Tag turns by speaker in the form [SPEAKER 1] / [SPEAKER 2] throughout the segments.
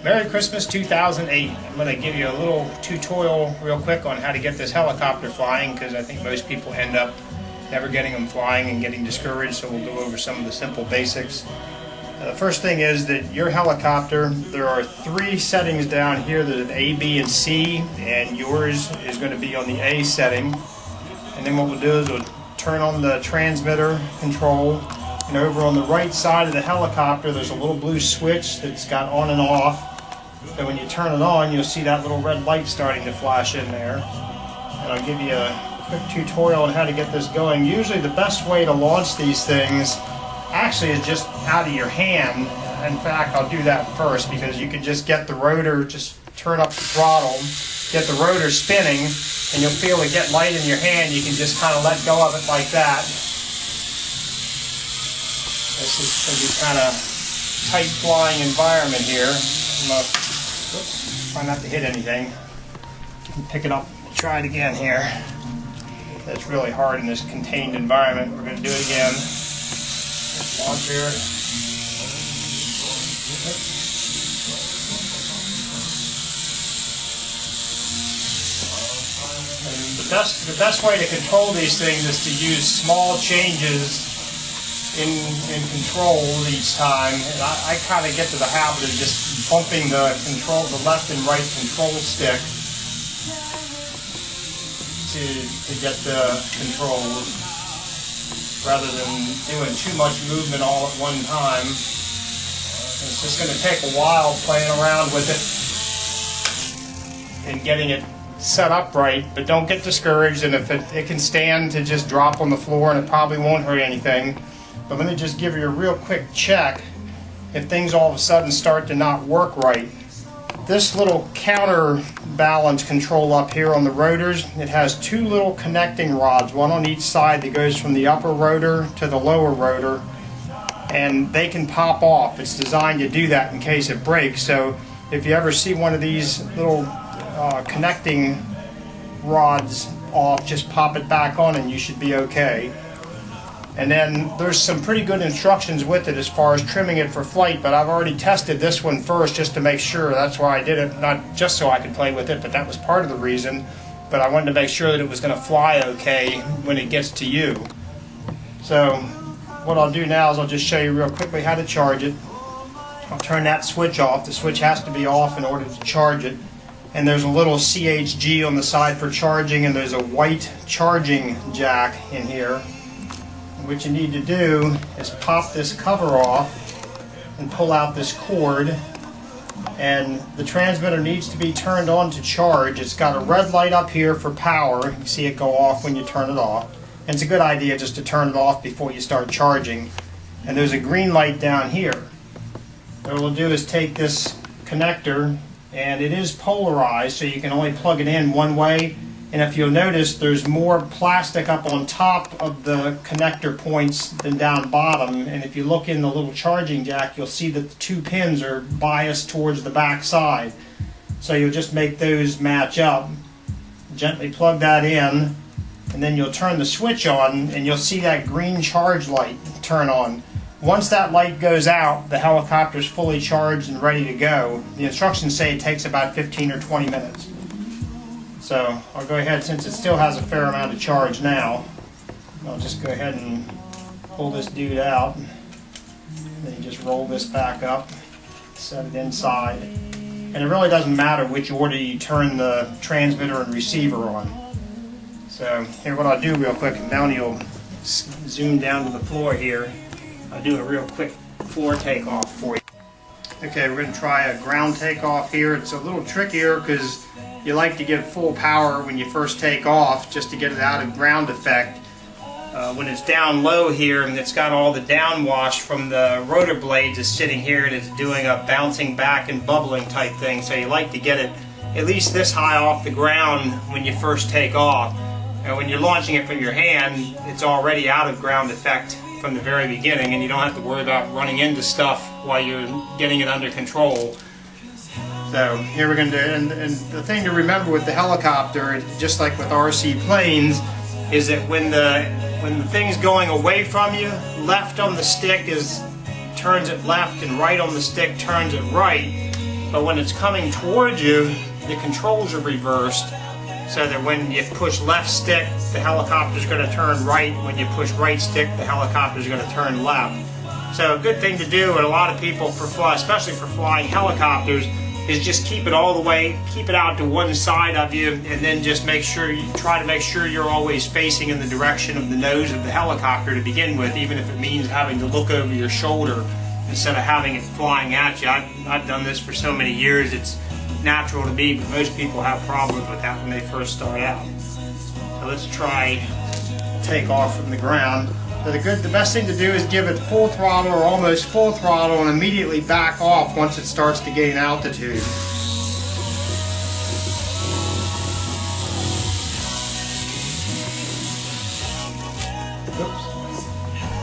[SPEAKER 1] Merry Christmas 2008. I'm going to give you a little tutorial real quick on how to get this helicopter flying, because I think most people end up never getting them flying and getting discouraged, so we'll go over some of the simple basics. The first thing is that your helicopter, there are 3 settings down here. There's an A, B, and C, and yours is going to be on the A setting. And then what we'll do is we'll turn on the transmitter control, and over on the right side of the helicopter there's a little blue switch that's got on and off. So when you turn it on, you'll see that little red light starting to flash in there. And I'll give you a quick tutorial on how to get this going. Usually the best way to launch these things actually is just out of your hand. In fact, I'll do that first, because you can just get the rotor, just turn up the throttle, get the rotor spinning, and you'll feel it get light in your hand. You can just kind of let go of it like that. This is going to be kind of tight flying environment here. I'm going to try not to hit anything. Pick it up, try it again here. That's really hard in this contained environment. We're going to do it again. Launch here. And the best way to control these things is to use small changes in control each time. And I kind of get to the habit of just bumping the left and right control stick to get the controls, rather than doing too much movement all at one time. It's just going to take a while playing around with it and getting it set up right, but don't get discouraged. And if it can stand to just drop on the floor, and it probably won't hurt anything. But let me just give you a real quick check if things all of a sudden start to not work right. This little counterbalance control up here on the rotors, it has 2 little connecting rods, one on each side, that goes from the upper rotor to the lower rotor, and they can pop off. It's designed to do that in case it breaks. So if you ever see one of these little connecting rods off, just pop it back on and you should be okay. And then there's some pretty good instructions with it as far as trimming it for flight, but I've already tested this one first just to make sure. That's why I did it, not just so I could play with it, but that was part of the reason. But I wanted to make sure that it was going to fly okay when it gets to you. So what I'll do now is I'll just show you real quickly how to charge it. I'll turn that switch off. The switch has to be off in order to charge it. And there's a little CHG on the side for charging, and there's a white charging jack in here. What you need to do is pop this cover off and pull out this cord, and the transmitter needs to be turned on to charge. It's got a red light up here for power. You see it go off when you turn it off, and it's a good idea just to turn it off before you start charging. And there's a green light down here. What we'll do is take this connector, and it is polarized, so you can only plug it in one way. And if you'll notice, there's more plastic up on top of the connector points than down bottom. And if you look in the little charging jack, you'll see that the 2 pins are biased towards the back side. So you'll just make those match up. Gently plug that in, and then you'll turn the switch on, and you'll see that green charge light turn on. Once that light goes out, the helicopter's fully charged and ready to go. The instructions say it takes about 15 or 20 minutes. So I'll go ahead, since it still has a fair amount of charge now, I'll just go ahead and pull this dude out. Then you just roll this back up, set it inside. And it really doesn't matter which order you turn the transmitter and receiver on. So here, what I'll do real quick, Melanie will zoom down to the floor here. I'll do a real quick floor takeoff for you. Okay, we're going to try a ground takeoff here. It's a little trickier because you like to give full power when you first take off, just to get it out of ground effect. When it's down low here, and it's got all the downwash from the rotor blades is sitting here, and it's doing a bouncing back and bubbling type thing. So you like to get it at least this high off the ground when you first take off. And when you're launching it from your hand, it's already out of ground effect from the very beginning, and you don't have to worry about running into stuff while you're getting it under control. So here we're going to do, and the thing to remember with the helicopter, just like with RC planes, is that when the thing's going away from you, left on the stick turns it left, and right on the stick turns it right. but when it's coming towards you, the controls are reversed, so that when you push left stick, the helicopter's going to turn right. When you push right stick, the helicopter's going to turn left. So a good thing to do, and a lot of people, especially for flying helicopters, is just keep it all the way, keep it out to one side of you, and then just try to make sure you're always facing in the direction of the nose of the helicopter to begin with, even if it means having to look over your shoulder instead of having it flying at you. I've done this for so many years, it's natural to me, but most people have problems with that when they first start out. So let's try take off from the ground. So the best thing to do is give it full throttle or almost full throttle and immediately back off once it starts to gain altitude. Oops.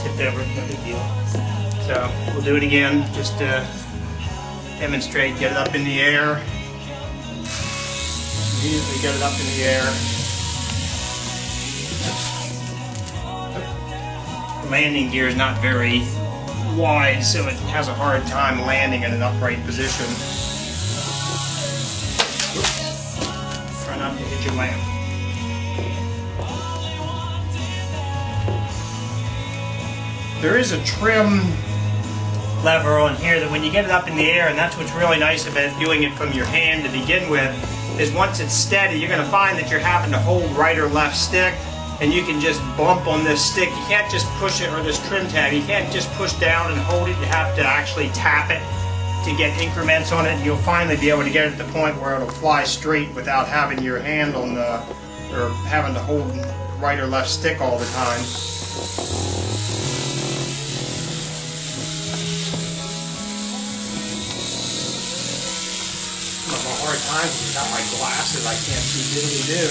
[SPEAKER 1] Tipped over, no big deal. So we'll do it again just to demonstrate. Get it up in the air. Immediately get it up in the air. Landing gear is not very wide, so it has a hard time landing in an upright position. Oops. Try not to hit your lamp. There is a trim lever on here that when you get it up in the air, and that's what's really nice about doing it from your hand to begin with, is once it's steady, you're going to find that you're having to hold right or left stick, and you can just bump on this stick. You can't just push it, or this trim tab, you can't just push down and hold it. You have to actually tap it to get increments on it, and you'll finally be able to get it to the point where it'll fly straight without having your hand on the, or having to hold right or left stick all the time. I have a hard time without my glasses. I can't see diddly do.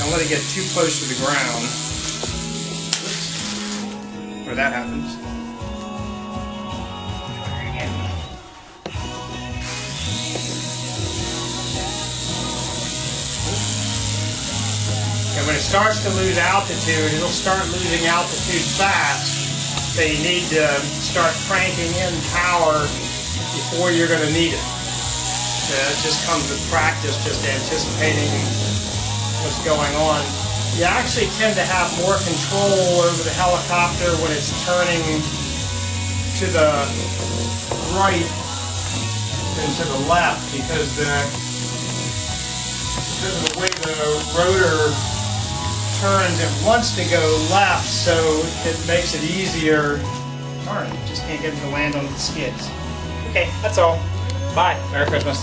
[SPEAKER 1] Don't let it get too close to the ground. Oops. Where that happens. Try again. And when it starts to lose altitude, it'll start losing altitude fast. So you need to start cranking in power before you're going to need it. So it just comes with practice, just anticipating what's going on. You actually tend to have more control over the helicopter when it's turning to the right than to the left, because of the way the rotor turns, it wants to go left, so it makes it easier. Darn, just can't get it to land on the skids. Okay, that's all. Bye. Merry Christmas.